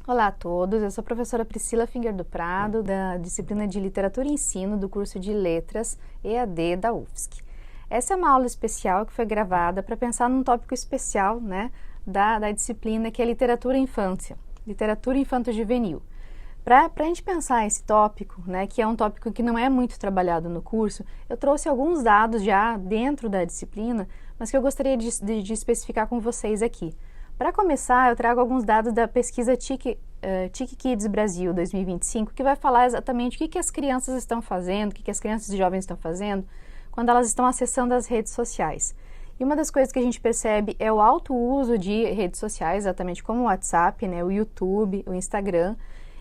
Olá a todos, eu sou a professora Priscila Finger do Prado, da disciplina de Literatura e Ensino do curso de Letras EAD da UFSC. Essa é uma aula especial que foi gravada para pensar num tópico especial, da disciplina, que é Literatura e Infância, Literatura Infanto-Juvenil. Para a gente pensar esse tópico, que é um tópico que não é muito trabalhado no curso, eu trouxe alguns dados já dentro da disciplina, mas que eu gostaria de especificar com vocês aqui. Para começar, eu trago alguns dados da pesquisa TIC Kids Brasil 2025, que vai falar exatamente o que as crianças estão fazendo, o que as crianças e jovens estão fazendo quando elas estão acessando as redes sociais. E uma das coisas que a gente percebe é o alto uso de redes sociais, exatamente como o WhatsApp, o YouTube, o Instagram.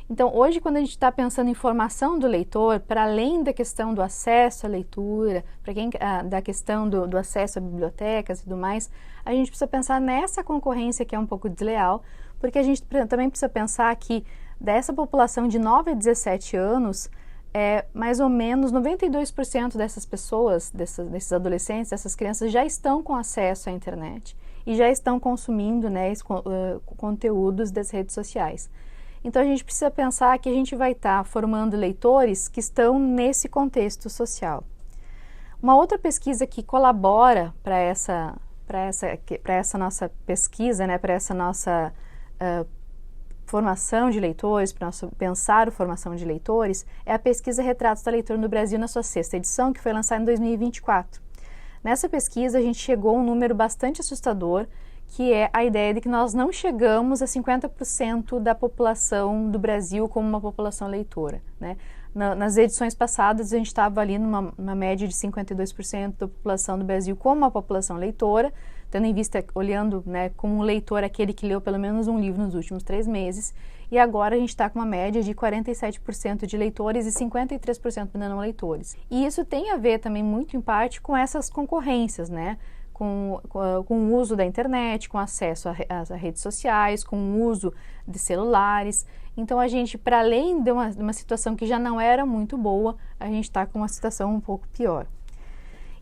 Então, hoje, quando a gente está pensando em formação do leitor, para além da questão do acesso à leitura, da questão do acesso a bibliotecas e tudo mais, a gente precisa pensar nessa concorrência que é um pouco desleal, porque a gente também precisa pensar que dessa população de 9 a 17 anos, mais ou menos 92% dessas pessoas, desses adolescentes, dessas crianças, já estão com acesso à internet e já estão consumindo conteúdos das redes sociais. Então, a gente precisa pensar que a gente vai estar formando leitores que estão nesse contexto social. Uma outra pesquisa que colabora para essa nossa pesquisa, para essa nossa formação de leitores, para nosso pensar a formação de leitores, é a pesquisa Retratos da Leitura no Brasil, na sua 6ª edição, que foi lançada em 2024. Nessa pesquisa, a gente chegou a um número bastante assustador, que é a ideia de que nós não chegamos a 50% da população do Brasil como uma população leitora, Nas edições passadas, a gente estava ali numa média de 52% da população do Brasil como uma população leitora, tendo em vista, olhando como um leitor aquele que leu pelo menos um livro nos últimos 3 meses, e agora a gente está com uma média de 47% de leitores e 53% de não leitores. E isso tem a ver também muito em parte com essas concorrências, com o uso da internet, com acesso às redes sociais, com o uso de celulares. Então, a gente, para além de uma situação que já não era muito boa, a gente está com uma situação um pouco pior.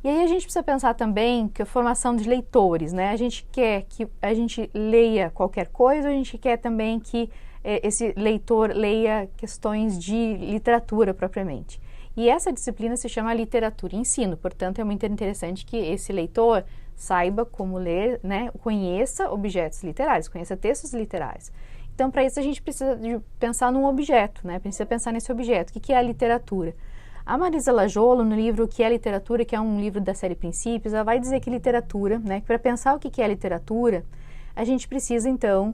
E aí a gente precisa pensar também que a formação de leitores, A gente quer que a gente leia qualquer coisa, a gente quer também que esse leitor leia questões de literatura propriamente. E essa disciplina se chama Literatura e Ensino, portanto, é muito interessante que esse leitor saiba como ler, conheça objetos literários, conheça textos literários. Então, para isso, a gente precisa de pensar num objeto, precisa pensar nesse objeto. O que é a literatura? A Marisa Lajolo, no livro O que é Literatura, que é um livro da série Princípios, ela vai dizer que literatura, que para pensar o que é literatura, a gente precisa, então,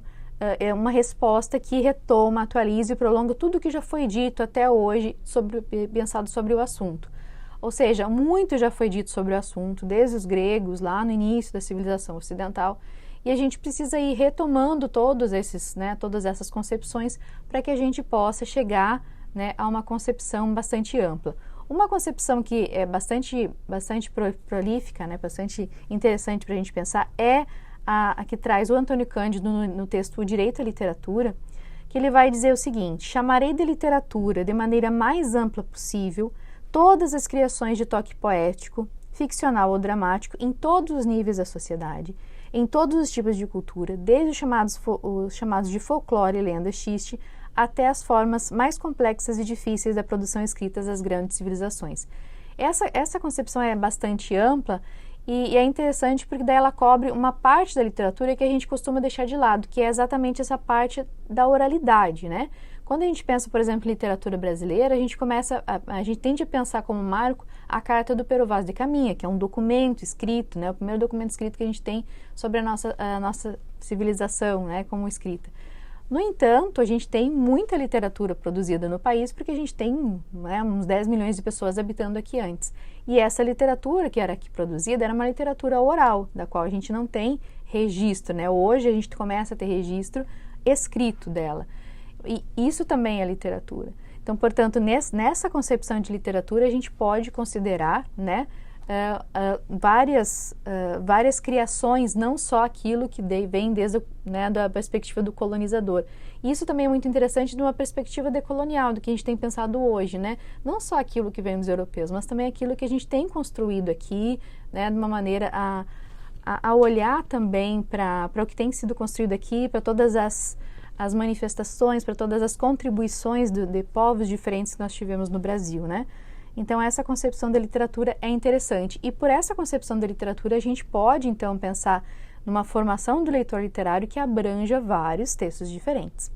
uma resposta que retoma, atualize e prolonga tudo o que já foi dito até hoje, pensado sobre o assunto. Ou seja, muito já foi dito sobre o assunto, desde os gregos, lá no início da civilização ocidental, e a gente precisa ir retomando todas essas concepções para que a gente possa chegar a uma concepção bastante ampla. Uma concepção que é bastante prolífica, bastante interessante para a gente pensar, é a que traz o Antônio Cândido no texto O Direito à Literatura, que ele vai dizer o seguinte: chamarei de literatura, de maneira mais ampla possível, todas as criações de toque poético, ficcional ou dramático, em todos os níveis da sociedade, em todos os tipos de cultura, desde os chamados de folclore e lenda xiste, até as formas mais complexas e difíceis da produção escrita das grandes civilizações. Essa concepção é bastante ampla e é interessante porque daí ela cobre uma parte da literatura que a gente costuma deixar de lado, que é exatamente essa parte da oralidade, Quando a gente pensa, por exemplo, em literatura brasileira, a gente tende a pensar como marco a Carta do Pero Vaz de Caminha, que é um documento escrito, o primeiro documento escrito que a gente tem sobre a nossa civilização, como escrita. No entanto, a gente tem muita literatura produzida no país porque a gente tem uns 10 milhões de pessoas habitando aqui antes. E essa literatura que era aqui produzida era uma literatura oral, da qual a gente não tem registro, Hoje a gente começa a ter registro escrito dela. E isso também é literatura. Então, portanto, nessa concepção de literatura, a gente pode considerar várias criações, não só aquilo que vem desde da perspectiva do colonizador. E isso também é muito interessante de uma perspectiva decolonial, do que a gente tem pensado hoje, Não só aquilo que vem dos europeus, mas também aquilo que a gente tem construído aqui, de uma maneira a olhar também para o que tem sido construído aqui, para todas as manifestações, para todas as contribuições de povos diferentes que nós tivemos no Brasil, né? Então, essa concepção da literatura é interessante. E por essa concepção da literatura, a gente pode, então, pensar numa formação do leitor literário que abranja vários textos diferentes.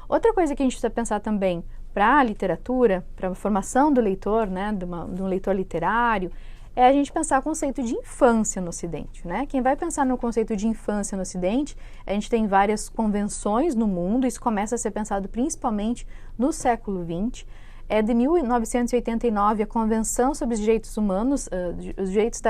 Outra coisa que a gente precisa pensar também para a literatura, para a formação do leitor, né, de um leitor literário, é a gente pensar o conceito de infância no Ocidente, né? Quem vai pensar no conceito de infância no Ocidente, a gente tem várias convenções no mundo, isso começa a ser pensado principalmente no século XX. É de 1989 a Convenção sobre os Direitos Humanos, dos Direitos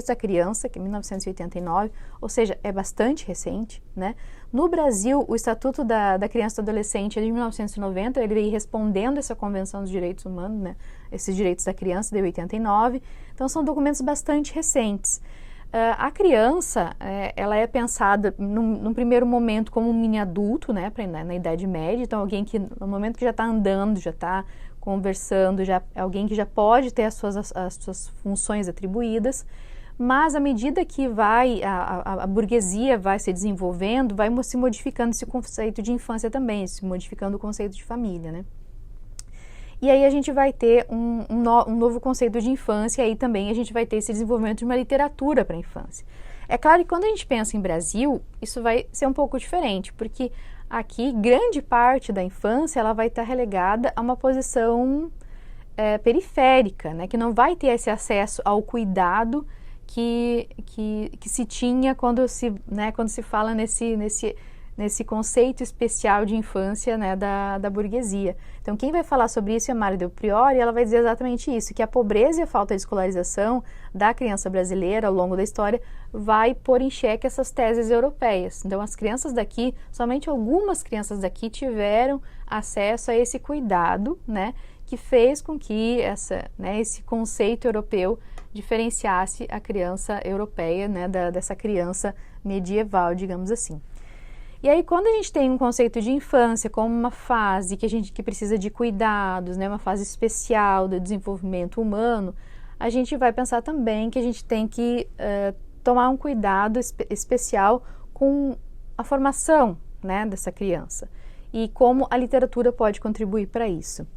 da Criança, que é 1989, ou seja, é bastante recente, né? No Brasil, o Estatuto da Criança e do Adolescente é de 1990, ele veio respondendo essa Convenção dos Direitos Humanos, né? Esses direitos da criança de 89, então são documentos bastante recentes. A criança, ela é pensada num primeiro momento como um mini adulto, né, na Idade Média, então alguém que no momento que já está andando, já está conversando, já é alguém que já pode ter as suas funções atribuídas, mas à medida que a burguesia vai se desenvolvendo, vai se modificando esse conceito de infância também, se modificando o conceito de família, né? E aí a gente vai ter um novo conceito de infância, e aí também a gente vai ter esse desenvolvimento de uma literatura para a infância. É claro que quando a gente pensa em Brasil, isso vai ser um pouco diferente, porque aqui grande parte da infância ela vai estar relegada a uma posição periférica, né, que não vai ter esse acesso ao cuidado que se tinha quando se fala nesse conceito especial de infância, né, da burguesia. Então, quem vai falar sobre isso é Mário Del Priore, e ela vai dizer exatamente isso, que a pobreza e a falta de escolarização da criança brasileira ao longo da história vai pôr em xeque essas teses europeias. Então, as crianças daqui, somente algumas crianças daqui tiveram acesso a esse cuidado, né, que fez com que esse conceito europeu diferenciasse a criança europeia, né, dessa criança medieval, digamos assim. E aí, quando a gente tem um conceito de infância como uma fase que precisa de cuidados, né, uma fase especial do desenvolvimento humano, a gente vai pensar também que a gente tem que tomar um cuidado especial com a formação, né, dessa criança e como a literatura pode contribuir para isso.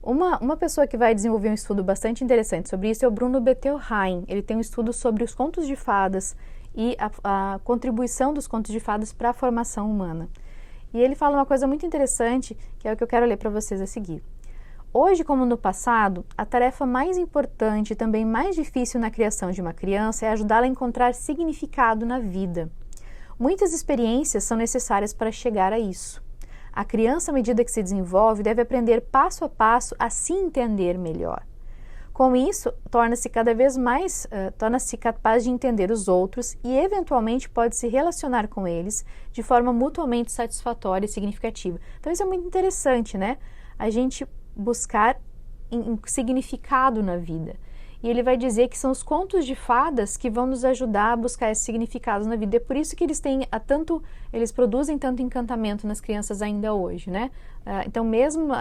Uma pessoa que vai desenvolver um estudo bastante interessante sobre isso é o Bruno Bettelheim. Ele tem um estudo sobre os contos de fadas e a contribuição dos contos de fadas para a formação humana. E ele fala uma coisa muito interessante, que é o que eu quero ler para vocês a seguir. Hoje, como no passado, a tarefa mais importante e também mais difícil na criação de uma criança é ajudá-la a encontrar significado na vida. Muitas experiências são necessárias para chegar a isso. A criança, à medida que se desenvolve, deve aprender passo a passo a se entender melhor. Com isso, torna-se cada vez mais, torna-se capaz de entender os outros e, eventualmente, pode se relacionar com eles de forma mutuamente satisfatória e significativa. Então, isso é muito interessante, né? A gente buscar um significado na vida. E ele vai dizer que são os contos de fadas que vão nos ajudar a buscar esse significado na vida. É por isso que eles produzem tanto encantamento nas crianças ainda hoje, né? Então, mesmo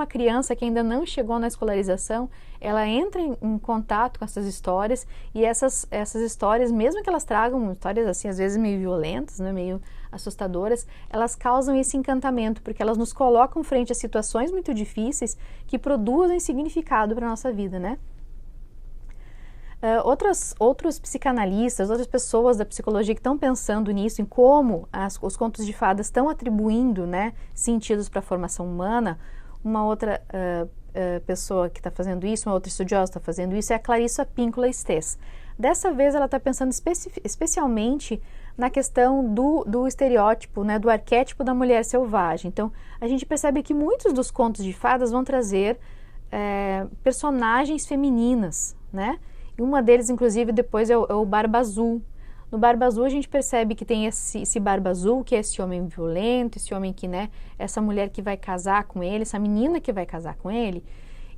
a criança que ainda não chegou na escolarização, ela entra em contato com essas histórias, e essas histórias, mesmo que elas tragam histórias assim, às vezes meio violentas, né, meio assustadoras, elas causam esse encantamento, porque elas nos colocam frente a situações muito difíceis que produzem significado para a nossa vida, né? Outros psicanalistas, outras pessoas da psicologia que estão pensando nisso, em como os contos de fadas estão atribuindo, né, sentidos para a formação humana. Uma outra pessoa que está fazendo isso, uma outra estudiosa está fazendo isso, é a Clarissa Pinkola Estes. Dessa vez ela está pensando especialmente na questão do estereótipo, né, do arquétipo da mulher selvagem. Então, a gente percebe que muitos dos contos de fadas vão trazer personagens femininas, né? E uma deles, inclusive, depois é o Barba Azul. No Barba Azul a gente percebe que tem esse Barba Azul, que é esse homem violento, esse homem que, né, essa mulher que vai casar com ele, essa menina que vai casar com ele,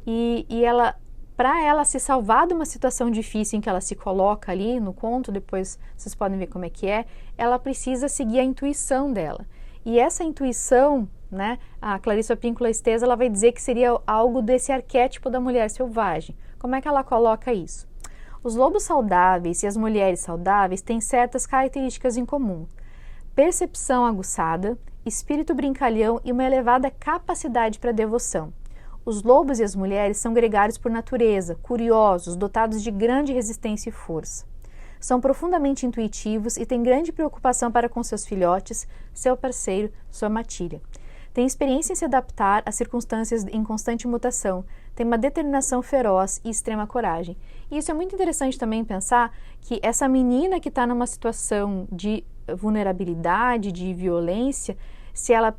e ela, para ela se salvar de uma situação difícil em que ela se coloca ali no conto, depois vocês podem ver como é que ela precisa seguir a intuição dela. E essa intuição, né, a Clarissa Pinkola Estes, ela vai dizer que seria algo desse arquétipo da mulher selvagem. Como é que ela coloca isso? Os lobos saudáveis e as mulheres saudáveis têm certas características em comum: percepção aguçada, espírito brincalhão e uma elevada capacidade para devoção. Os lobos e as mulheres são gregários por natureza, curiosos, dotados de grande resistência e força. São profundamente intuitivos e têm grande preocupação para com seus filhotes, seu parceiro, sua matilha. Têm experiência em se adaptar a circunstâncias em constante mutação, têm uma determinação feroz e extrema coragem. E isso é muito interessante também pensar que essa menina que está numa situação de vulnerabilidade, de violência, se ela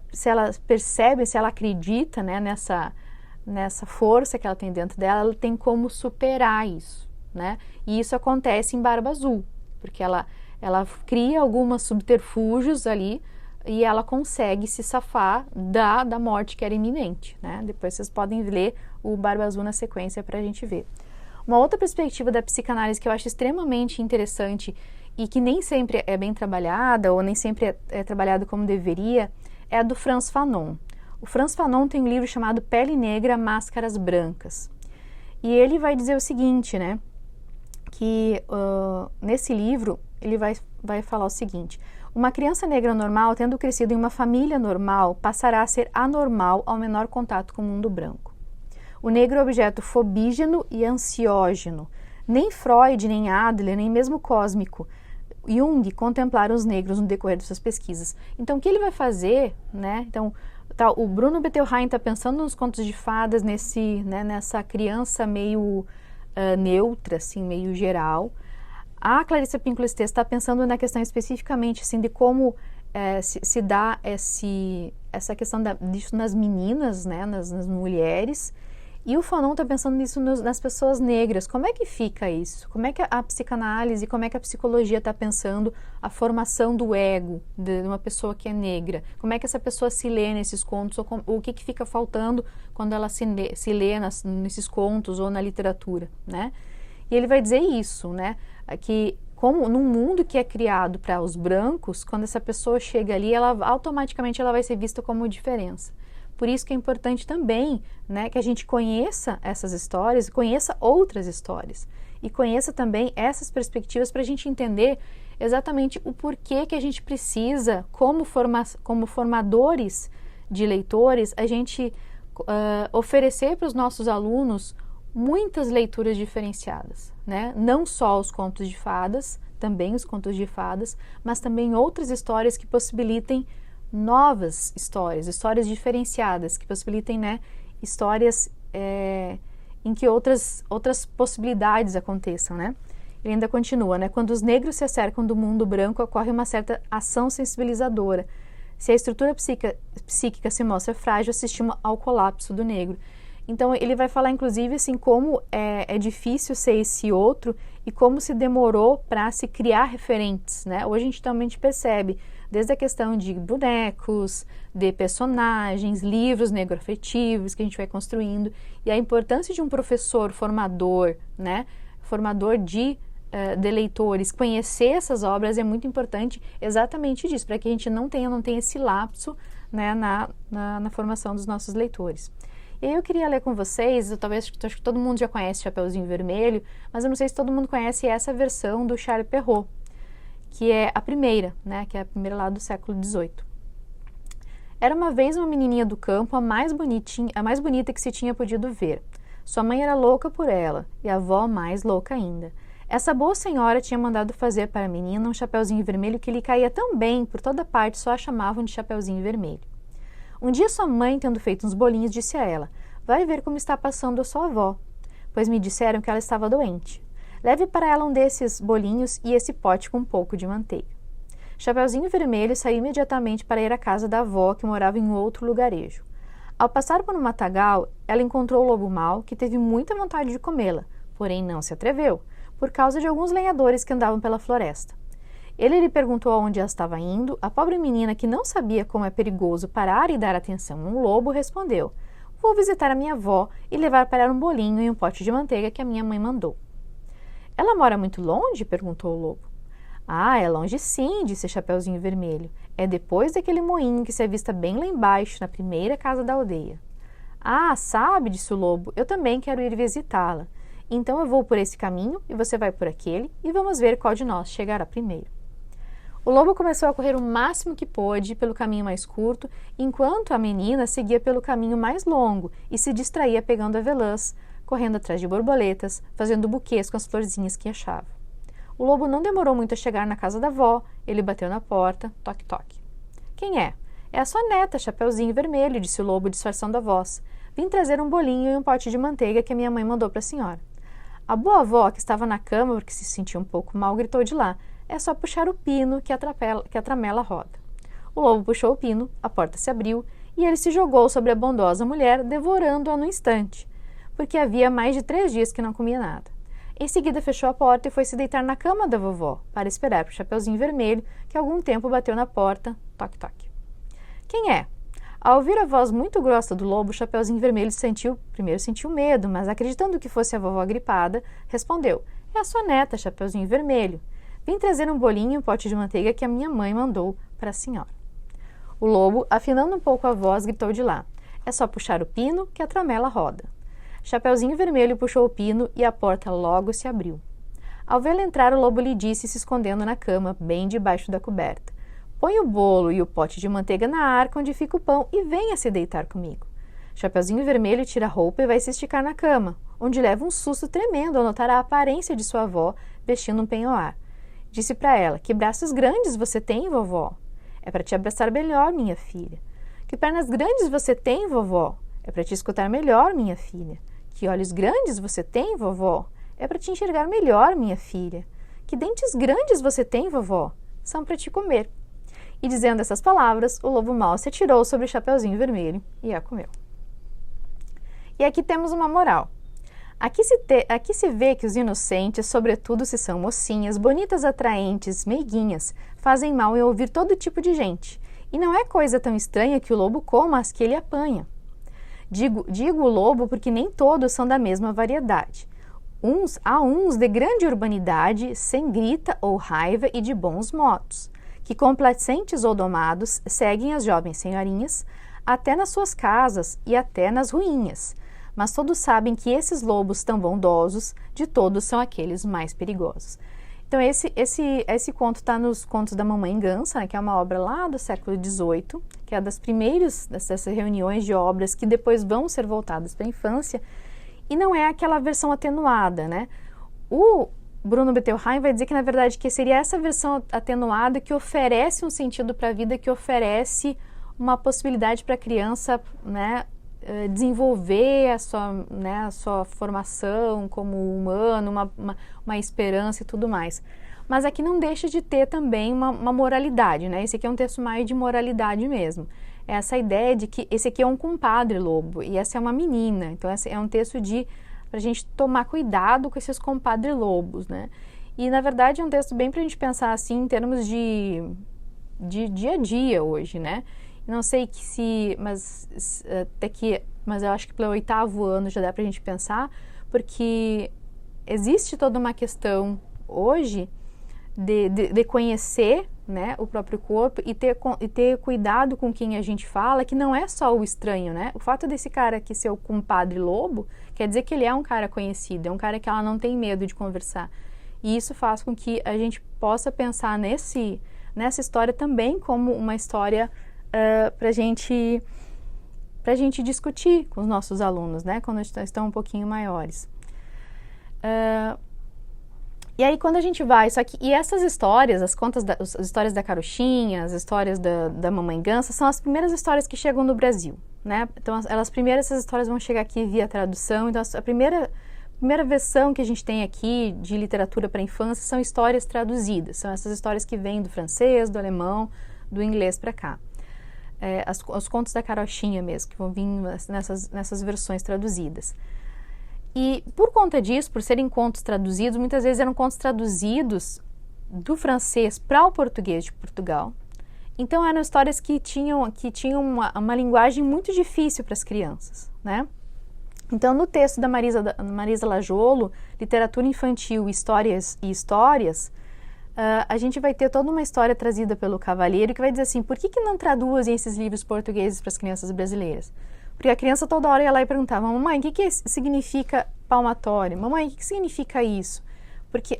percebe, se ela acredita, né, nessa força que ela tem dentro dela, ela tem como superar isso, né? E isso acontece em Barba Azul, porque ela cria alguns subterfúgios ali e ela consegue se safar da morte que era iminente, né? Depois vocês podem ler o Barba Azul na sequência para a gente ver. Uma outra perspectiva da psicanálise que eu acho extremamente interessante e que nem sempre é bem trabalhada ou nem sempre é trabalhada como deveria é a do Frantz Fanon. O Frantz Fanon tem um livro chamado Pele Negra, Máscaras Brancas. E ele vai dizer o seguinte, né? Que nesse livro ele vai falar o seguinte: uma criança negra normal, tendo crescido em uma família normal, passará a ser anormal ao menor contato com o mundo branco. O negro é objeto fobígeno e ansiógeno. Nem Freud, nem Adler, nem mesmo Cósmico Jung contemplaram os negros no decorrer de suas pesquisas. Então, o que ele vai fazer, né? Então, o Bruno Bettelheim está pensando nos contos de fadas, nessa criança meio neutra, assim, meio geral. A Clarissa Pinkola Estes está pensando na questão especificamente assim, de como se dá essa questão disso nas meninas, né, nas mulheres. E o Fanon está pensando nisso nas pessoas negras. Como é que fica isso? Como é que a psicanálise, como é que a psicologia está pensando a formação do ego de uma pessoa que é negra? Como é que essa pessoa se lê nesses contos? Ou o que fica faltando quando ela se lê nesses contos ou na literatura, né? E ele vai dizer isso, né? Que como num mundo que é criado para os brancos, quando essa pessoa chega ali, automaticamente ela vai ser vista como diferença. Por isso que é importante também, né, que a gente conheça essas histórias, conheça outras histórias e conheça também essas perspectivas para a gente entender exatamente o porquê que a gente precisa, como formadores de leitores, a gente oferecer para os nossos alunos muitas leituras diferenciadas, né? Não só os contos de fadas, também os contos de fadas, mas também outras histórias que possibilitem novas histórias diferenciadas, que possibilitem, né, histórias em que outras possibilidades aconteçam, né? Ele ainda continua, né? Quando os negros se acercam do mundo branco, ocorre uma certa ação sensibilizadora. Se a estrutura psíquica se mostra frágil, assistimos ao colapso do negro. Então, ele vai falar, inclusive, assim, como é difícil ser esse outro e como se demorou para se criar referentes, né? Hoje a gente também percebe, desde a questão de bonecos, de personagens, livros negroafetivos que a gente vai construindo, e a importância de um professor formador, né? Formador de leitores, conhecer essas obras é muito importante exatamente disso, para que a gente não tenha esse lapso, né, na formação dos nossos leitores. E aí eu queria ler com vocês, acho que todo mundo já conhece Chapeuzinho Vermelho, mas eu não sei se todo mundo conhece essa versão do Charles Perrault, que é a primeira, né, que é a primeira lá do século XVIII. Era uma vez uma menininha do campo, a mais bonita que se tinha podido ver. Sua mãe era louca por ela, e a avó mais louca ainda. Essa boa senhora tinha mandado fazer para a menina um chapeuzinho vermelho que lhe caía tão bem, por toda parte só a chamavam de Chapeuzinho Vermelho. Um dia sua mãe, tendo feito uns bolinhos, disse a ela: vai ver como está passando a sua avó, pois me disseram que ela estava doente. Leve para ela um desses bolinhos e esse pote com um pouco de manteiga. Chapeuzinho Vermelho saiu imediatamente para ir à casa da avó, que morava em outro lugarejo. Ao passar por um matagal, ela encontrou o lobo mau, que teve muita vontade de comê-la, porém não se atreveu, por causa de alguns lenhadores que andavam pela floresta. Ele lhe perguntou aonde ela estava indo. A pobre menina, que não sabia como é perigoso parar e dar atenção a um lobo, respondeu: vou visitar a minha avó e levar para ela um bolinho e um pote de manteiga que a minha mãe mandou. Ela mora muito longe? Perguntou o lobo. Ah, é longe sim, disse Chapeuzinho Vermelho. É depois daquele moinho que se avista bem lá embaixo, na primeira casa da aldeia. Ah, sabe, disse o lobo, eu também quero ir visitá-la. Então eu vou por esse caminho e você vai por aquele e vamos ver qual de nós chegará primeiro. O lobo começou a correr o máximo que pôde pelo caminho mais curto, enquanto a menina seguia pelo caminho mais longo e se distraía pegando avelãs, correndo atrás de borboletas, fazendo buquês com as florzinhas que achava. O lobo não demorou muito a chegar na casa da avó. Ele bateu na porta, toque, toque. Quem é? É a sua neta, Chapeuzinho Vermelho, disse o lobo disfarçando a voz. Vim trazer um bolinho e um pote de manteiga que a minha mãe mandou para a senhora. A boa avó, que estava na cama porque se sentia um pouco mal, gritou de lá. É só puxar o pino que a tramela roda. O lobo puxou o pino, a porta se abriu e ele se jogou sobre a bondosa mulher, devorando-a no instante, porque havia mais de 3 dias que não comia nada. Em seguida fechou a porta e foi se deitar na cama da vovó, para esperar para o Chapeuzinho Vermelho, que há algum tempo bateu na porta, toque, toque. Quem é? Ao ouvir a voz muito grossa do lobo, o Chapeuzinho Vermelho primeiro sentiu medo, mas acreditando que fosse a vovó gripada, respondeu, é a sua neta, Chapeuzinho Vermelho. Vim trazer um bolinho e um pote de manteiga que a minha mãe mandou para a senhora. O lobo, afinando um pouco a voz, gritou de lá, é só puxar o pino que a tramela roda. Chapeuzinho Vermelho puxou o pino e a porta logo se abriu. Ao vê-la entrar, o lobo lhe disse, se escondendo na cama, bem debaixo da coberta. Põe o bolo e o pote de manteiga na arca onde fica o pão e venha se deitar comigo. Chapeuzinho Vermelho tira a roupa e vai se esticar na cama, onde leva um susto tremendo ao notar a aparência de sua avó vestindo um penhoar. Disse para ela, que braços grandes você tem, vovó? É para te abraçar melhor, minha filha. Que pernas grandes você tem, vovó? É para te escutar melhor, minha filha. Que olhos grandes você tem, vovó? É para te enxergar melhor, minha filha. Que dentes grandes você tem, vovó? São para te comer. E dizendo essas palavras, o lobo mau se atirou sobre o Chapeuzinho Vermelho e a comeu. E aqui temos uma moral. Aqui se vê que os inocentes, sobretudo se são mocinhas, bonitas, atraentes, meiguinhas, fazem mal em ouvir todo tipo de gente. E não é coisa tão estranha que o lobo coma as que ele apanha. Digo o lobo porque nem todos são da mesma variedade. Há uns de grande urbanidade, sem grita ou raiva e de bons modos, que complacentes ou domados seguem as jovens senhorinhas até nas suas casas e até nas ruínas. Mas todos sabem que esses lobos tão bondosos, de todos são aqueles mais perigosos. Então esse conto está nos Contos da Mamãe Gansa, né, que é uma obra lá do século XVIII, que é das primeiras dessas reuniões de obras que depois vão ser voltadas para a infância, e não é aquela versão atenuada, né? O Bruno Bettelheim vai dizer que, na verdade, que seria essa versão atenuada que oferece um sentido para a vida, que oferece uma possibilidade para a criança, né, desenvolver a sua formação como humano, uma esperança e tudo mais. Mas aqui não deixa de ter também uma moralidade, né? Esse aqui é um texto mais de moralidade mesmo. É essa ideia de que esse aqui é um compadre lobo e essa é uma menina. Então, esse é um texto para a gente tomar cuidado com esses compadre lobos, né? E, na verdade, é um texto bem para a gente pensar assim em termos de dia a dia hoje, né? Não sei mas eu acho que pelo 8º ano já dá para a gente pensar, porque existe toda uma questão hoje de conhecer, né, o próprio corpo e ter cuidado com quem a gente fala, que não é só o estranho, né? O fato desse cara aqui ser o compadre lobo quer dizer que ele é um cara conhecido, é um cara que ela não tem medo de conversar. E isso faz com que a gente possa pensar nessa história também como uma história para a gente discutir com os nossos alunos, né, quando estão um pouquinho maiores. E aí, quando a gente vai, e essas histórias, as histórias da Carochinha, as histórias da Mamãe Gansa, são as primeiras histórias que chegam no Brasil, né? Então, essas histórias vão chegar aqui via tradução. Então, a primeira versão que a gente tem aqui de literatura para a infância são histórias traduzidas. São essas histórias que vêm do francês, do alemão, do inglês para cá. Os contos da Carochinha mesmo, que vão vir nessas versões traduzidas. E por conta disso, por serem contos traduzidos, muitas vezes eram contos traduzidos do francês para o português de Portugal. Então eram histórias que tinham uma linguagem muito difícil para as crianças, né? Então no texto da Marisa Lajolo, Literatura Infantil, Histórias e Histórias, a gente vai ter toda uma história trazida pelo Cavalheiro que vai dizer assim, por que não traduzem esses livros portugueses para as crianças brasileiras? Porque a criança toda hora ia lá e perguntava, mamãe, o que significa palmatório? Mamãe, o que significa isso? Porque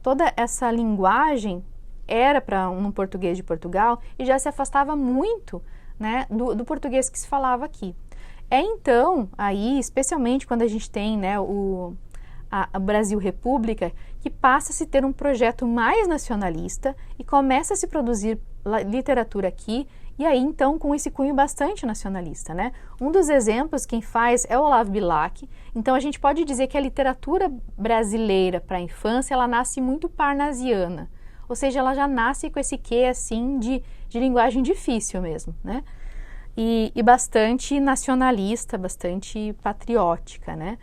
toda essa linguagem era para um português de Portugal e já se afastava muito, né, do português que se falava aqui. É então, aí, especialmente quando a gente tem, né, a Brasil República, que passa a se ter um projeto mais nacionalista e começa a se produzir literatura aqui, e aí então com esse cunho bastante nacionalista, né? Um dos exemplos quem faz é o Olavo Bilac. Então a gente pode dizer que a literatura brasileira para a infância, ela nasce muito parnasiana, ou seja, ela já nasce com esse quê assim de linguagem difícil mesmo, né? E bastante nacionalista, bastante patriótica, né?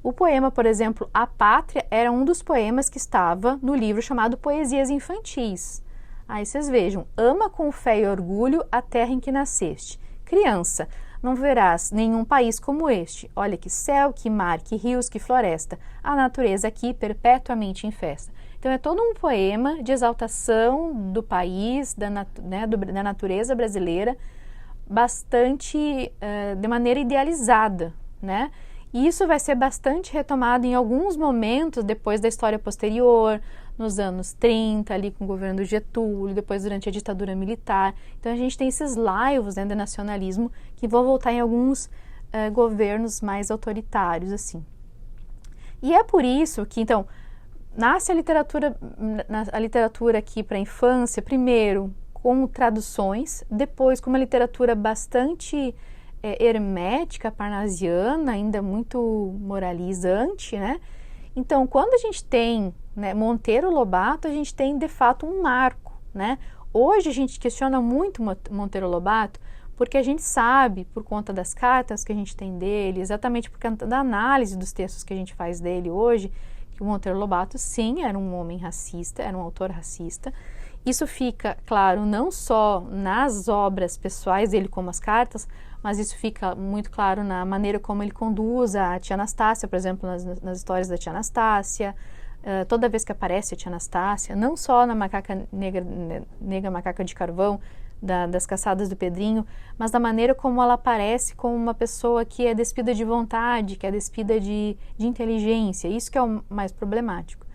O poema, por exemplo, A Pátria, era um dos poemas que estava no livro chamado Poesias Infantis. Aí vocês vejam, ama com fé e orgulho a terra em que nasceste. Criança, não verás nenhum país como este. Olha que céu, que mar, que rios, que floresta. A natureza aqui perpetuamente em festa. Então é todo um poema de exaltação do país, da natureza brasileira, bastante de maneira idealizada, né? E isso vai ser bastante retomado em alguns momentos depois da história posterior, nos anos 30, ali com o governo do Getúlio, depois durante a ditadura militar. Então a gente tem esses laivos, né, de nacionalismo que vão voltar em alguns governos mais autoritários, assim. E é por isso que, então, nasce a literatura aqui para a infância, primeiro com traduções, depois com uma literatura bastante hermética, parnasiana, ainda muito moralizante, né? Então, quando a gente tem, né, Monteiro Lobato, a gente tem, de fato, um marco, né? Hoje a gente questiona muito Monteiro Lobato porque a gente sabe, por conta das cartas que a gente tem dele, exatamente por conta da análise dos textos que a gente faz dele hoje, que o Monteiro Lobato, sim, era um homem racista, era um autor racista. Isso fica claro não só nas obras pessoais dele como as cartas, mas isso fica muito claro na maneira como ele conduz a tia Anastácia, por exemplo, nas histórias da tia Anastácia, toda vez que aparece a tia Anastácia, não só na Macaca Negra Macaca de Carvão, das caçadas do Pedrinho, mas da maneira como ela aparece como uma pessoa que é despida de vontade, que é despida de inteligência, isso que é o mais problemático.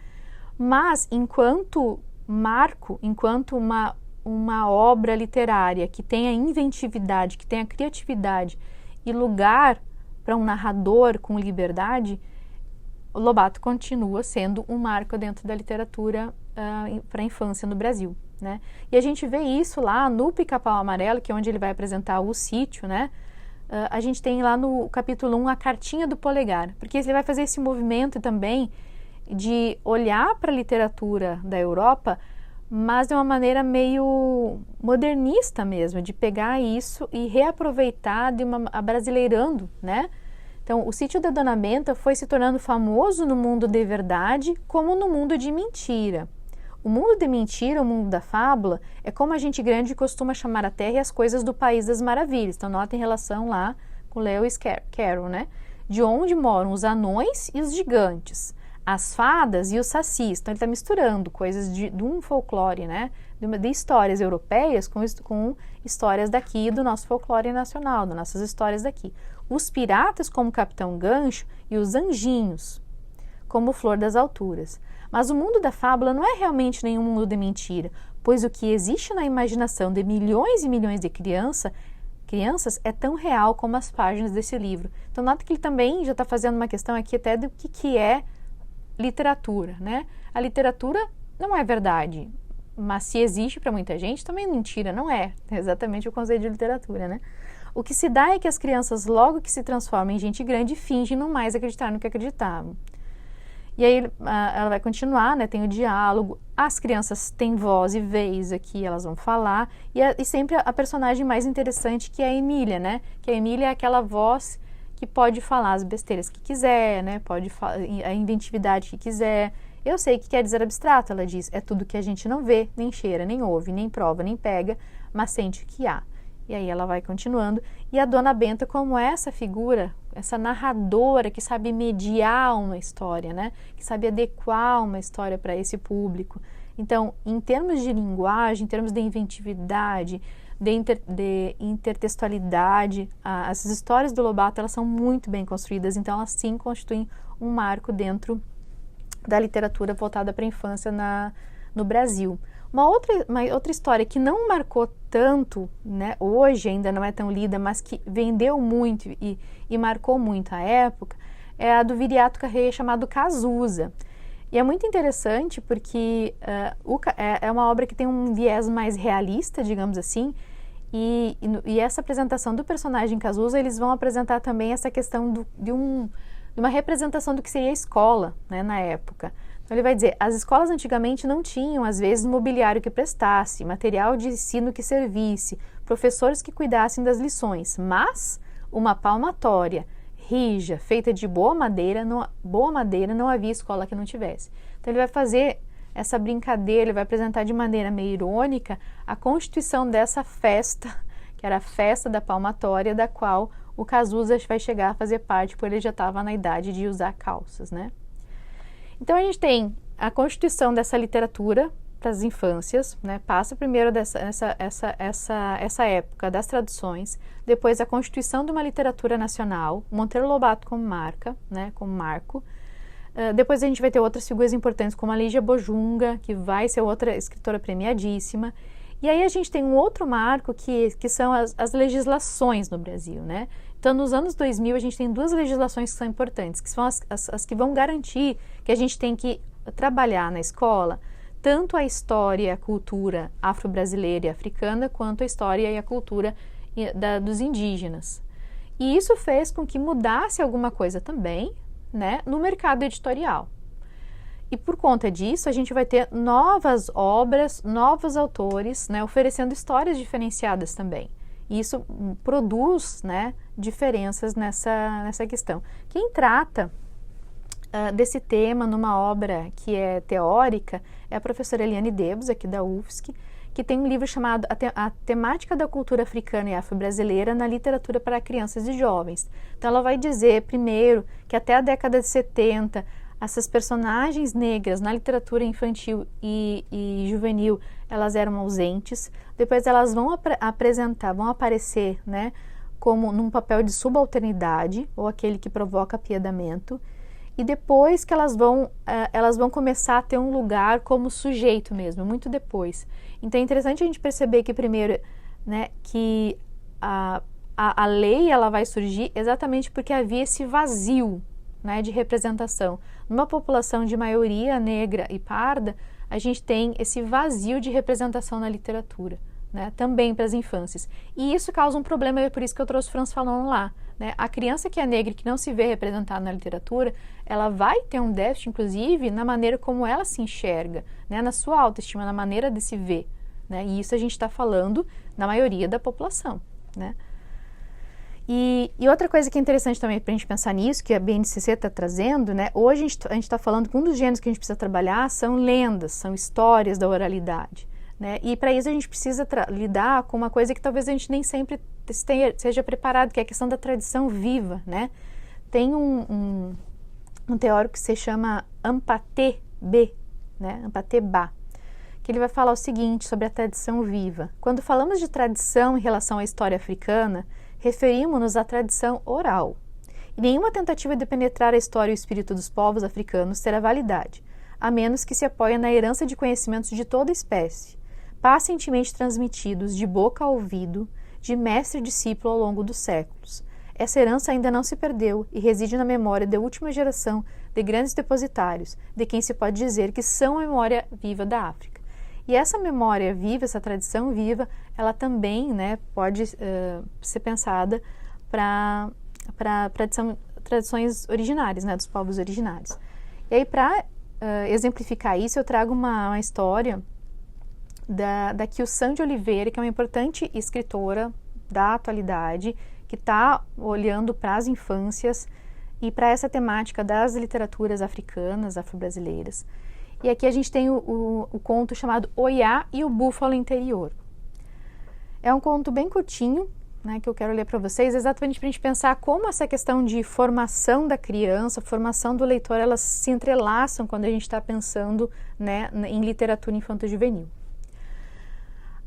Mas, enquanto marco, enquanto uma obra literária que tenha inventividade, que tenha criatividade e lugar para um narrador com liberdade, o Lobato continua sendo um marco dentro da literatura para a infância no Brasil, né? E a gente vê isso lá no Pica-Pau Amarelo, que é onde ele vai apresentar o sítio, né? A gente tem lá no capítulo 1 a cartinha do polegar, porque ele vai fazer esse movimento também de olhar para a literatura da Europa, mas de uma maneira meio modernista mesmo, de pegar isso e reaproveitar abrasileirando, né? Então, o Sítio da Dona Benta foi se tornando famoso no mundo de verdade como no mundo de mentira. O mundo de mentira, o mundo da fábula, é como a gente grande costuma chamar a Terra e as coisas do País das Maravilhas. Então, nota em relação lá com Lewis Carroll, né? De onde moram os anões e os gigantes, as fadas e os sacis. Então ele está misturando coisas de um folclore, né, de histórias europeias com histórias daqui do nosso folclore nacional, das nossas histórias daqui. Os piratas como Capitão Gancho e os anjinhos como Flor das Alturas. Mas o mundo da fábula não é realmente nenhum mundo de mentira, pois o que existe na imaginação de milhões e milhões de crianças é tão real como as páginas desse livro. Então nota que ele também já está fazendo uma questão aqui até do que é literatura, né? A literatura não é verdade, mas se existe para muita gente, também é mentira, não é. É exatamente o conceito de literatura, né? O que se dá é que as crianças, logo que se transformam em gente grande, fingem não mais acreditar no que acreditavam. E aí ela vai continuar, né? Tem o diálogo, as crianças têm voz e vez aqui, elas vão falar, e sempre a personagem mais interessante, que é a Emília, né? Que a Emília é aquela voz que pode falar as besteiras que quiser, né? Pode falar a inventividade que quiser. Eu sei o que quer dizer abstrato, ela diz, é tudo que a gente não vê, nem cheira, nem ouve, nem prova, nem pega, mas sente o que há. E aí ela vai continuando. E a Dona Benta como essa figura, essa narradora que sabe mediar uma história, né? Que sabe adequar uma história para esse público. Então, em termos de linguagem, em termos de inventividade, de intertextualidade, as histórias do Lobato, elas são muito bem construídas, então elas sim constituem um marco dentro da literatura voltada para a infância no Brasil. Uma outra história que não marcou tanto, né, hoje ainda não é tão lida, mas que vendeu muito e marcou muito a época, é a do Viriato Carreira, chamado Cazuza. E é muito interessante porque é uma obra que tem um viés mais realista, digamos assim, e essa apresentação do personagem Cazuza, eles vão apresentar também essa questão de uma representação do que seria a escola, né, na época. Então ele vai dizer, as escolas antigamente não tinham, às vezes, mobiliário que prestasse, material de ensino que servisse, professores que cuidassem das lições, mas uma palmatória rija, feita de boa madeira não havia escola que não tivesse. Então ele vai fazer essa brincadeira, ele vai apresentar de maneira meio irônica a constituição dessa festa, que era a festa da palmatória, da qual o Cazuza vai chegar a fazer parte, porque ele já estava na idade de usar calças, né? Então a gente tem a constituição dessa literatura para as infâncias, né? Passa primeiro essa época das traduções, depois a constituição de uma literatura nacional, Monteiro Lobato como marca, né? Como marco. Depois a gente vai ter outras figuras importantes como a Lígia Bojunga, que vai ser outra escritora premiadíssima. E aí a gente tem um outro marco que são as legislações no Brasil, né? Então, nos anos 2000, a gente tem duas legislações que são importantes, que são as que vão garantir que a gente tem que trabalhar na escola tanto a história e a cultura afro-brasileira e africana, quanto a história e a cultura dos indígenas. E isso fez com que mudasse alguma coisa também, né, no mercado editorial. E por conta disso, a gente vai ter novas obras, novos autores, né, oferecendo histórias diferenciadas também. E isso produz, né, diferenças nessa questão. Quem trata desse tema numa obra que é teórica é a professora Eliane Debus, aqui da UFSC, que tem um livro chamado A Temática da Cultura Africana e Afro-Brasileira na Literatura para Crianças e Jovens. Então ela vai dizer, primeiro, que até a década de 70, essas personagens negras na literatura infantil e juvenil, elas eram ausentes. Depois elas vão aparecer, né, como num papel de subalternidade, ou aquele que provoca apiedamento. E depois que elas vão começar a ter um lugar como sujeito mesmo, muito depois. Então é interessante a gente perceber que primeiro, né, que a lei ela vai surgir exatamente porque havia esse vazio, né, de representação. Numa população de maioria negra e parda, a gente tem esse vazio de representação na literatura, né, também para as infâncias. E isso causa um problema, é por isso que eu trouxe Frantz Fanon lá. Né? A criança que é negra e que não se vê representada na literatura, ela vai ter um déficit, inclusive, na maneira como ela se enxerga, né? Na sua autoestima, na maneira de se ver. Né? E isso a gente está falando na maioria da população. Né? E outra coisa que é interessante também para a gente pensar nisso, que a BNCC está trazendo, né? Hoje a gente está falando que um dos gêneros que a gente precisa trabalhar são lendas, são histórias da oralidade. Né? E para isso a gente precisa lidar com uma coisa que talvez a gente nem sempre seja preparado, que é a questão da tradição viva. Né? Tem um teórico que se chama Ampate B, né? Ampate Ba, que ele vai falar o seguinte sobre a tradição viva. Quando falamos de tradição em relação à história africana, referimos-nos à tradição oral. E nenhuma tentativa de penetrar a história e o espírito dos povos africanos terá validade, a menos que se apoie na herança de conhecimentos de toda espécie, pacientemente transmitidos de boca a ouvido, de mestre e discípulo ao longo dos séculos. Essa herança ainda não se perdeu e reside na memória da última geração de grandes depositários, de quem se pode dizer que são a memória viva da África. E essa memória viva, essa tradição viva, ela também, né, pode ser pensada para tradições originárias, né, dos povos originários. E aí, para exemplificar isso, eu trago uma história da Kilsan de Oliveira, que é uma importante escritora da atualidade, que está olhando para as infâncias e para essa temática das literaturas africanas, afro-brasileiras. E aqui a gente tem o conto chamado Oiá e o Búfalo Interior. É um conto bem curtinho, né, que eu quero ler para vocês, exatamente para a gente pensar como essa questão de formação da criança, formação do leitor, elas se entrelaçam quando a gente está pensando, né, em literatura infanto-juvenil.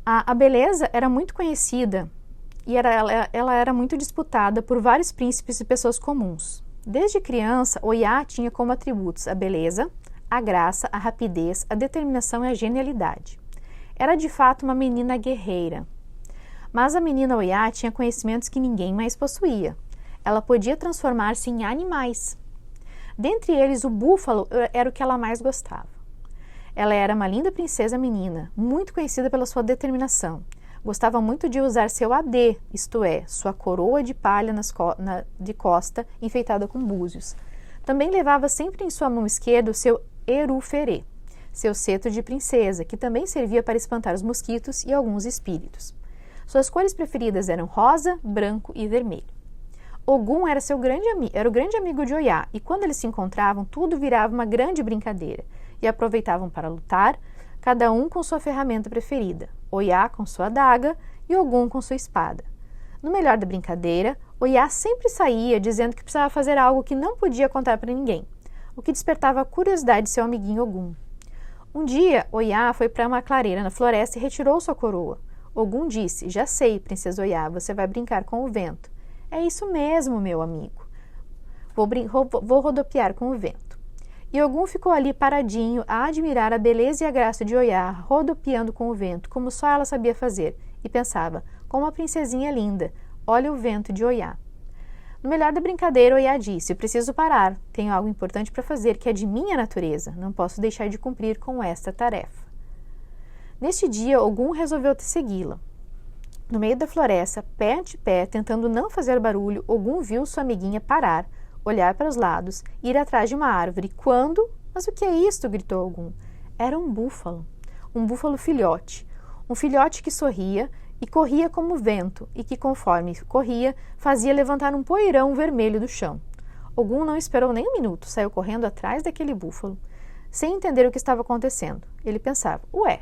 A beleza era muito conhecida e ela era muito disputada por vários príncipes e pessoas comuns. Desde criança, Oiá tinha como atributos a beleza, a graça, a rapidez, a determinação e a genialidade. Era de fato uma menina guerreira. Mas a menina Oiá tinha conhecimentos que ninguém mais possuía. Ela podia transformar-se em animais. Dentre eles, o búfalo era o que ela mais gostava. Ela era uma linda princesa menina, muito conhecida pela sua determinação. Gostava muito de usar seu adê, isto é, sua coroa de palha de costa enfeitada com búzios. Também levava sempre em sua mão esquerda o seu eruferê, seu cetro de princesa, que também servia para espantar os mosquitos e alguns espíritos. Suas cores preferidas eram rosa, branco e vermelho. Ogum era o grande amigo de Oiá, e quando eles se encontravam, tudo virava uma grande brincadeira, e aproveitavam para lutar, cada um com sua ferramenta preferida, Oiá com sua adaga e Ogum com sua espada. No melhor da brincadeira, Oiá sempre saía dizendo que precisava fazer algo que não podia contar para ninguém, o que despertava a curiosidade de seu amiguinho Ogum. Um dia, Oiá foi para uma clareira na floresta e retirou sua coroa. Ogum disse: "Já sei, princesa Oiá, você vai brincar com o vento." "É isso mesmo, meu amigo. Vou rodopiar com o vento." E Ogum ficou ali paradinho a admirar a beleza e a graça de Oiá rodopiando com o vento, como só ela sabia fazer, e pensava: "Como uma princesinha linda, olha o vento de Oiá." No melhor da brincadeira, Oiá disse: "Eu preciso parar, tenho algo importante para fazer que é de minha natureza, não posso deixar de cumprir com esta tarefa." Neste dia, Ogum resolveu segui-la. No meio da floresta, pé ante pé, tentando não fazer barulho, Ogum viu sua amiguinha parar, olhar para os lados, ir atrás de uma árvore. Quando? "Mas o que é isto?" gritou Ogum. Era um búfalo filhote. Um filhote que sorria e corria como o vento, e que, conforme corria, fazia levantar um poeirão vermelho do chão. Ogum não esperou nem um minuto, saiu correndo atrás daquele búfalo, sem entender o que estava acontecendo. Ele pensava: "Ué,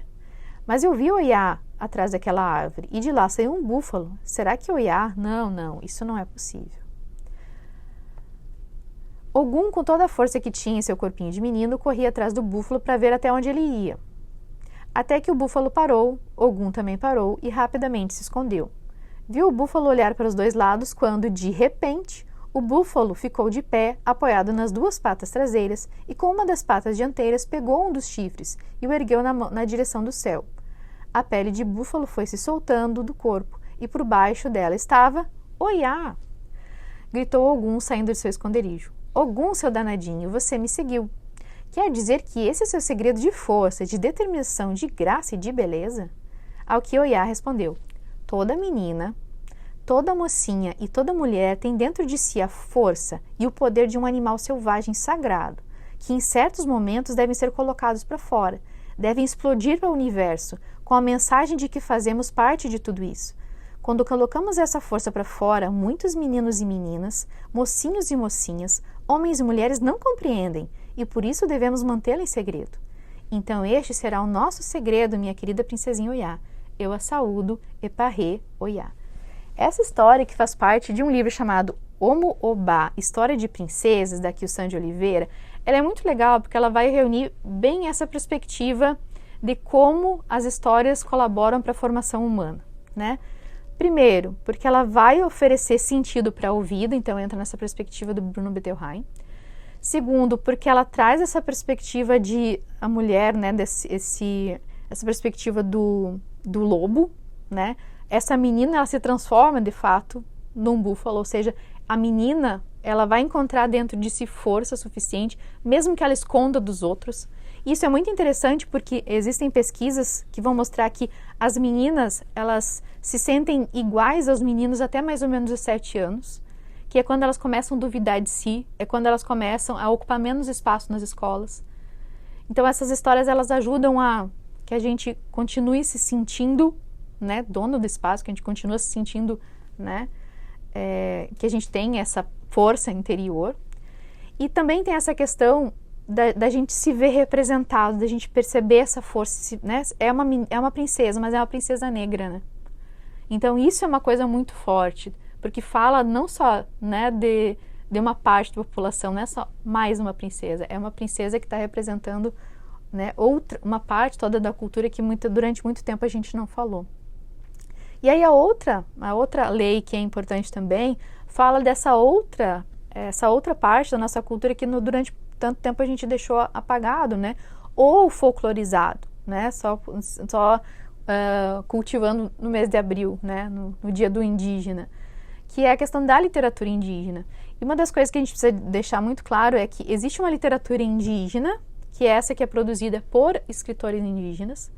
mas eu vi Oiá atrás daquela árvore, e de lá saiu um búfalo. Será que Oiá? Não, isso não é possível." Ogum, com toda a força que tinha em seu corpinho de menino, corria atrás do búfalo para ver até onde ele ia. Até que o búfalo parou, Ogum também parou e rapidamente se escondeu. Viu o búfalo olhar para os dois lados quando, de repente, o búfalo ficou de pé, apoiado nas duas patas traseiras, e com uma das patas dianteiras pegou um dos chifres e o ergueu na direção do céu. A pele de búfalo foi se soltando do corpo, e por baixo dela estava Oiá! Gritou Ogum, saindo de seu esconderijo. "Ogum, seu danadinho, você me seguiu. Quer dizer que esse é seu segredo de força, de determinação, de graça e de beleza?" Ao que Oiá respondeu: "Toda menina, toda mocinha e toda mulher tem dentro de si a força e o poder de um animal selvagem sagrado, que em certos momentos devem ser colocados para fora, devem explodir para o universo, com a mensagem de que fazemos parte de tudo isso. Quando colocamos essa força para fora, muitos meninos e meninas, mocinhos e mocinhas, homens e mulheres não compreendem, e por isso devemos mantê-la em segredo. Então este será o nosso segredo, minha querida princesinha Oiá. Eu a saúdo, Eparrê Oiá." Essa história, que faz parte de um livro chamado Omo-Obá, História de Princesas, da Kilsan de Oliveira, ela é muito legal porque ela vai reunir bem essa perspectiva de como as histórias colaboram para a formação humana, né? Primeiro, porque ela vai oferecer sentido para a vida, então entra nessa perspectiva do Bruno Bettelheim. Segundo, porque ela traz essa perspectiva de a mulher, né, essa perspectiva do lobo, né? Essa menina, ela se transforma de fato num búfalo, ou seja, a menina, ela vai encontrar dentro de si força suficiente, mesmo que ela esconda dos outros. Isso é muito interessante porque existem pesquisas que vão mostrar que as meninas, elas se sentem iguais aos meninos até mais ou menos os 7 anos, que é quando elas começam a duvidar de si, é quando elas começam a ocupar menos espaço nas escolas. Então essas histórias, elas ajudam a que a gente continue se sentindo, né, dono do espaço, que a gente continue se sentindo, né, que a gente tem essa força interior. E também tem essa questão da gente se ver representado, da gente perceber essa força, né? É uma princesa, mas é uma princesa negra, né? Então isso é uma coisa muito forte, porque fala não só, né, de uma parte da população, não é só mais uma princesa, é uma princesa que está representando, né, uma parte toda da cultura que durante muito tempo a gente não falou. E aí a outra lei que é importante também fala essa outra parte da nossa cultura que durante tanto tempo a gente deixou apagado, né, ou folclorizado, né, só cultivando no mês de abril, né, no Dia do Indígena, que é a questão da literatura indígena. E uma das coisas que a gente precisa deixar muito claro é que existe uma literatura indígena, que é essa que é produzida por escritores indígenas.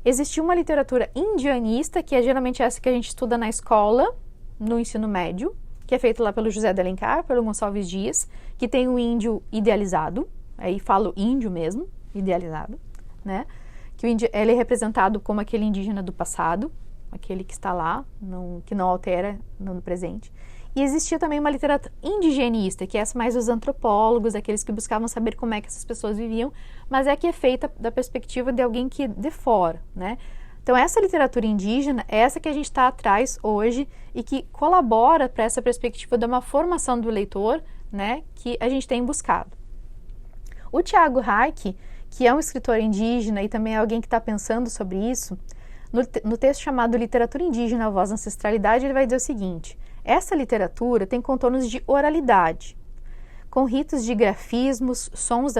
Existe uma literatura indianista, que é geralmente essa que a gente estuda na escola, no ensino médio, que é feito lá pelo José de Alencar, pelo Gonçalves Dias, que tem o índio idealizado, aí falo índio mesmo, idealizado, né? Que o índio, ele é representado como aquele indígena do passado, aquele que está lá, que não altera no presente. E existia também uma literatura indigenista, que é essa mais dos antropólogos, aqueles que buscavam saber como é que essas pessoas viviam, mas é que é feita da perspectiva de alguém que é de fora, né? Então, essa literatura indígena é essa que a gente está atrás hoje e que colabora para essa perspectiva de uma formação do leitor, né, que a gente tem buscado. O Thiago Reich, que é um escritor indígena e também é alguém que está pensando sobre isso, no texto chamado Literatura Indígena, a Voz da Ancestralidade, ele vai dizer o seguinte: essa literatura tem contornos de oralidade, com ritos de grafismos, sons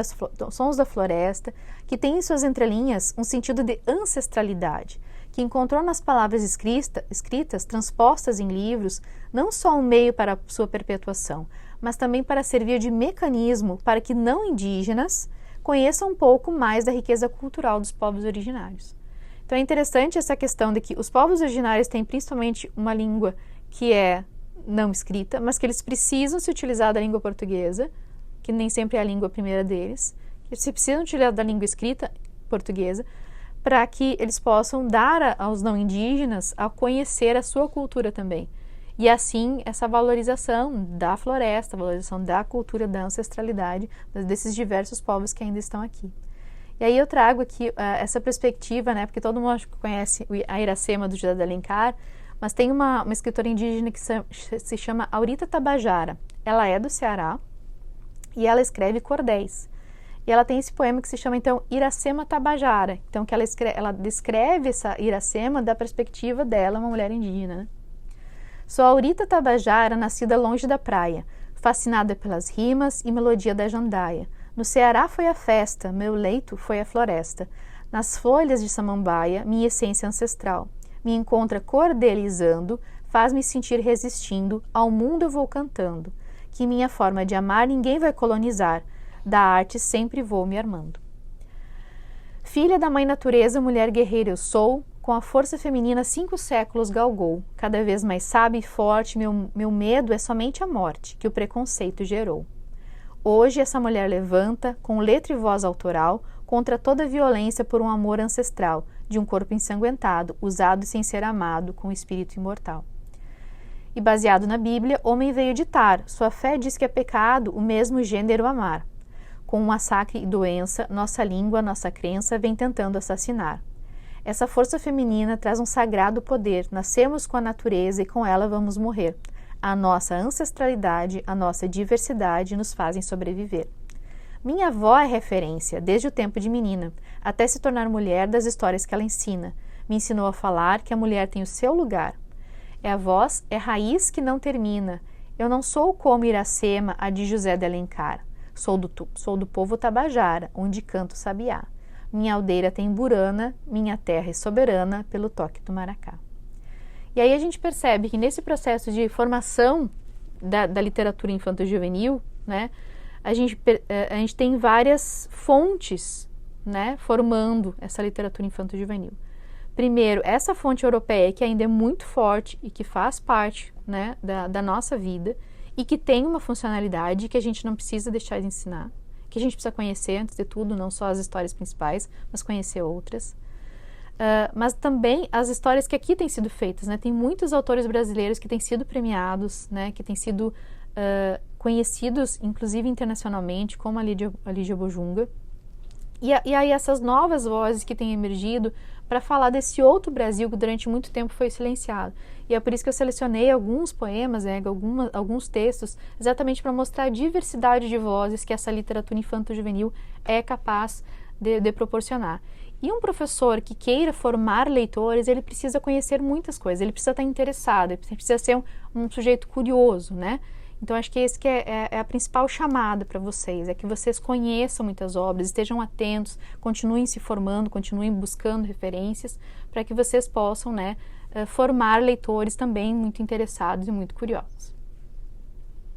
da floresta, que tem em suas entrelinhas um sentido de ancestralidade, que encontrou nas palavras escritas, transpostas em livros, não só um meio para sua perpetuação, mas também para servir de mecanismo para que não indígenas conheçam um pouco mais da riqueza cultural dos povos originários. Então é interessante essa questão de que os povos originários têm principalmente uma língua que é não escrita, mas que eles precisam se utilizar da língua portuguesa, que nem sempre é a língua primeira deles, que se precisam utilizar da língua escrita portuguesa, para que eles possam dar aos não indígenas a conhecer a sua cultura também. E assim, essa valorização da floresta, a valorização da cultura, da ancestralidade desses diversos povos que ainda estão aqui. E aí eu trago aqui essa perspectiva, né, porque todo mundo acho que conhece a Iracema do José de Alencar, mas tem uma escritora indígena que se chama Aurita Tabajara. Ela é do Ceará e ela escreve cordéis. E ela tem esse poema que se chama, então, Iracema Tabajara. Então, que ela descreve essa Iracema da perspectiva dela, uma mulher indígena, né? Sou Aurita Tabajara, nascida longe da praia, fascinada pelas rimas e melodia da jandaia. No Ceará foi a festa, meu leito foi a floresta. Nas folhas de samambaia, minha essência ancestral. Me encontra cordelizando, faz-me sentir resistindo, ao mundo eu vou cantando. Que minha forma de amar ninguém vai colonizar, da arte sempre vou me armando. Filha da mãe natureza, mulher guerreira eu sou, com a força feminina 5 séculos galgou. Cada vez mais sábia e forte, meu medo é somente a morte, que o preconceito gerou. Hoje essa mulher levanta, com letra e voz autoral, contra toda violência por um amor ancestral, de um corpo ensanguentado, usado sem ser amado, com espírito imortal. E baseado na Bíblia, homem veio ditar, sua fé diz que é pecado o mesmo gênero amar. Com um massacre e doença, nossa língua, nossa crença vem tentando assassinar. Essa força feminina traz um sagrado poder, nascemos com a natureza e com ela vamos morrer. A nossa ancestralidade, a nossa diversidade nos fazem sobreviver. Minha avó é referência, desde o tempo de menina, até se tornar mulher das histórias que ela ensina. Me ensinou a falar que a mulher tem o seu lugar. É a voz, é raiz que não termina. Eu não sou como Iracema, a de José de Alencar. Sou do povo Tabajara, onde canto sabiá. Minha aldeia tem burana, minha terra é soberana pelo toque do maracá. E aí a gente percebe que nesse processo de formação da literatura infanto-juvenil, né, a gente tem várias fontes, né, formando essa literatura infanto-juvenil. Primeiro, essa fonte europeia que ainda é muito forte e que faz parte, né, da nossa vida e que tem uma funcionalidade que a gente não precisa deixar de ensinar, que a gente precisa conhecer antes de tudo, não só as histórias principais, mas conhecer outras. Mas também as histórias que aqui têm sido feitas, né? Tem muitos autores brasileiros que têm sido premiados, né? Que têm sido conhecidos, inclusive internacionalmente, como a Lídia Bojunga. E aí essas novas vozes que têm emergido para falar desse outro Brasil que durante muito tempo foi silenciado. E é por isso que eu selecionei alguns poemas, alguns textos, exatamente para mostrar a diversidade de vozes que essa literatura infanto-juvenil é capaz de proporcionar. E um professor que queira formar leitores, ele precisa conhecer muitas coisas, ele precisa estar interessado, ele precisa ser um sujeito curioso, né? Então, acho que esse que é a principal chamada para vocês, é que vocês conheçam muitas obras, estejam atentos, continuem se formando, continuem buscando referências, para que vocês possam, né, formar leitores também muito interessados e muito curiosos.